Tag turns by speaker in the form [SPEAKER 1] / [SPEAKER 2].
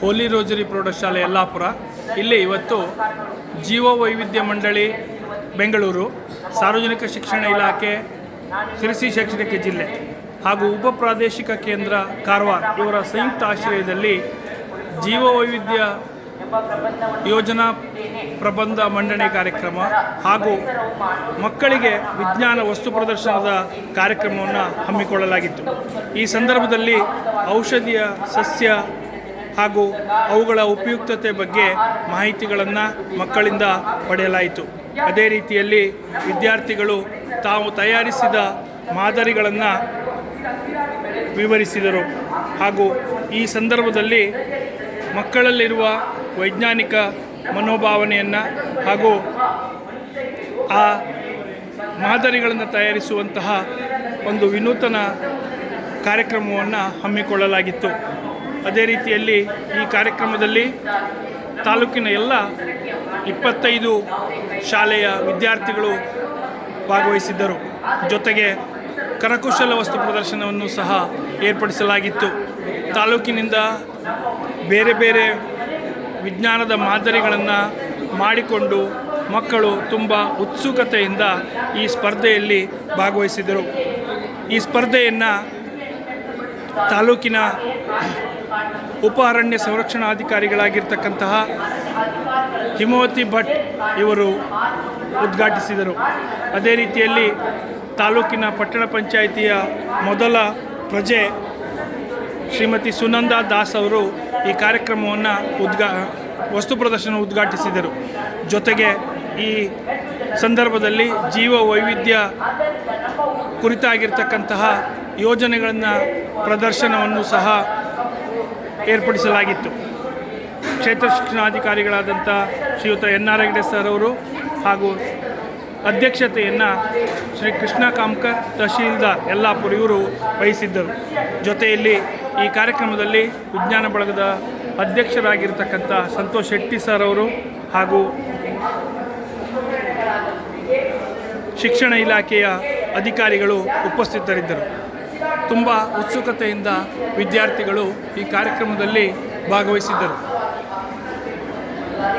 [SPEAKER 1] ಹೋಲಿ ರೋಜರಿ ಪ್ರೌಢಶಾಲೆ ಯಲ್ಲಾಪುರ ಇಲ್ಲಿ ಇವತ್ತು ಜೀವ ವೈವಿಧ್ಯ ಮಂಡಳಿ ಬೆಂಗಳೂರು, ಸಾರ್ವಜನಿಕ ಶಿಕ್ಷಣ ಇಲಾಖೆ, ಶಿರಸಿ ಶೈಕ್ಷಣಿಕ ಜಿಲ್ಲೆ ಹಾಗೂ ಉಪ ಪ್ರಾದೇಶಿಕ ಕೇಂದ್ರ ಕಾರವಾರ ಇವರ ಸಂಯುಕ್ತ ಆಶ್ರಯದಲ್ಲಿ ಜೀವ ವೈವಿಧ್ಯ ಯೋಜನಾ ಪ್ರಬಂಧ ಮಂಡನೆ ಕಾರ್ಯಕ್ರಮ ಹಾಗೂ ಮಕ್ಕಳಿಗೆ ವಿಜ್ಞಾನ ವಸ್ತು ಪ್ರದರ್ಶನದ ಕಾರ್ಯಕ್ರಮವನ್ನು ಹಮ್ಮಿಕೊಳ್ಳಲಾಗಿತ್ತು. ಈ ಸಂದರ್ಭದಲ್ಲಿ ಔಷಧೀಯ ಸಸ್ಯ ಹಾಗೂ ಅವುಗಳ ಉಪಯುಕ್ತತೆ ಬಗ್ಗೆ ಮಾಹಿತಿಗಳನ್ನು ಮಕ್ಕಳಿಂದ ಪಡೆಯಲಾಯಿತು. ಅದೇ ರೀತಿಯಲ್ಲಿ ವಿದ್ಯಾರ್ಥಿಗಳು ತಾವು ತಯಾರಿಸಿದ ಮಾದರಿಗಳನ್ನು ವಿವರಿಸಿದರು ಹಾಗೂ ಈ ಸಂದರ್ಭದಲ್ಲಿ ಮಕ್ಕಳಲ್ಲಿರುವ ವೈಜ್ಞಾನಿಕ ಮನೋಭಾವನೆಯನ್ನು ಹಾಗೂ ಆ ಮಾದರಿಗಳನ್ನು ತಯಾರಿಸುವಂತಹ ಒಂದು ವಿನೂತನ ಕಾರ್ಯಕ್ರಮವನ್ನು ಹಮ್ಮಿಕೊಳ್ಳಲಾಗಿತ್ತು. ಅದೇ ರೀತಿಯಲ್ಲಿ ಈ ಕಾರ್ಯಕ್ರಮದಲ್ಲಿ ತಾಲೂಕಿನ ಎಲ್ಲ 25 ಶಾಲೆಯ ವಿದ್ಯಾರ್ಥಿಗಳು ಭಾಗವಹಿಸಿದ್ದರು. ಜೊತೆಗೆ ಕರಕುಶಲ ವಸ್ತು ಪ್ರದರ್ಶನವನ್ನು ಸಹ ಏರ್ಪಡಿಸಲಾಗಿತ್ತು. ತಾಲೂಕಿನಿಂದ ಬೇರೆ ಬೇರೆ ವಿಜ್ಞಾನದ ಮಾದರಿಗಳನ್ನು ಮಾಡಿಕೊಂಡು ಮಕ್ಕಳು ತುಂಬ ಉತ್ಸುಕತೆಯಿಂದ ಈ ಸ್ಪರ್ಧೆಯಲ್ಲಿ ಭಾಗವಹಿಸಿದರು. ಈ ಸ್ಪರ್ಧೆಯನ್ನು ತಾಲೂಕಿನ ಉಪ ಅರಣ್ಯ ಸಂರಕ್ಷಣಾಧಿಕಾರಿಗಳಾಗಿರ್ತಕ್ಕಂತಹ ಹಿಮವತಿ ಭಟ್ ಇವರು ಉದ್ಘಾಟಿಸಿದರು. ಅದೇ ರೀತಿಯಲ್ಲಿ ತಾಲೂಕಿನ ಪಟ್ಟಣ ಪಂಚಾಯಿತಿಯ ಮೊದಲ ಪ್ರಜೆ ಶ್ರೀಮತಿ ಸುನಂದಾ ದಾಸ್ ಅವರು ಈ ಕಾರ್ಯಕ್ರಮವನ್ನು ವಸ್ತು ಪ್ರದರ್ಶನ ಉದ್ಘಾಟಿಸಿದರು. ಜೊತೆಗೆ ಈ ಸಂದರ್ಭದಲ್ಲಿ ಜೀವ ವೈವಿಧ್ಯ ಕುರಿತಾಗಿರ್ತಕ್ಕಂತಹ ಯೋಜನೆಗಳನ್ನು ಪ್ರದರ್ಶನವನ್ನು ಸಹ ಏರ್ಪಡಿಸಲಾಗಿತ್ತು. ಕ್ಷೇತ್ರ ಶಿಕ್ಷಣಾಧಿಕಾರಿಗಳಾದಂಥ ಶ್ರೀಯುತ NR ಹೆಗ್ಡೆ ಸರ್ ಅವರು ಹಾಗೂ ಅಧ್ಯಕ್ಷತೆಯನ್ನು ಶ್ರೀ ಕೃಷ್ಣ ಕಾಮ್ಕರ್ ತಹಶೀಲ್ದಾರ್ ಯಲ್ಲಾಪುರ ಇವರು ವಹಿಸಿದ್ದರು. ಜೊತೆಯಲ್ಲಿ ಈ ಕಾರ್ಯಕ್ರಮದಲ್ಲಿ ವಿಜ್ಞಾನ ಬಳಗದ ಅಧ್ಯಕ್ಷರಾಗಿರ್ತಕ್ಕಂಥ ಸಂತೋಷ್ ಶೆಟ್ಟಿ ಸರ್ ಅವರು ಹಾಗೂ ಶಿಕ್ಷಣ ಇಲಾಖೆಯ ಅಧಿಕಾರಿಗಳು ಉಪಸ್ಥಿತರಿದ್ದರು. ತುಂಬ ಉತ್ಸುಕತೆಯಿಂದ ವಿದ್ಯಾರ್ಥಿಗಳು ಈ ಕಾರ್ಯಕ್ರಮದಲ್ಲಿ ಭಾಗವಹಿಸಿದ್ದರು.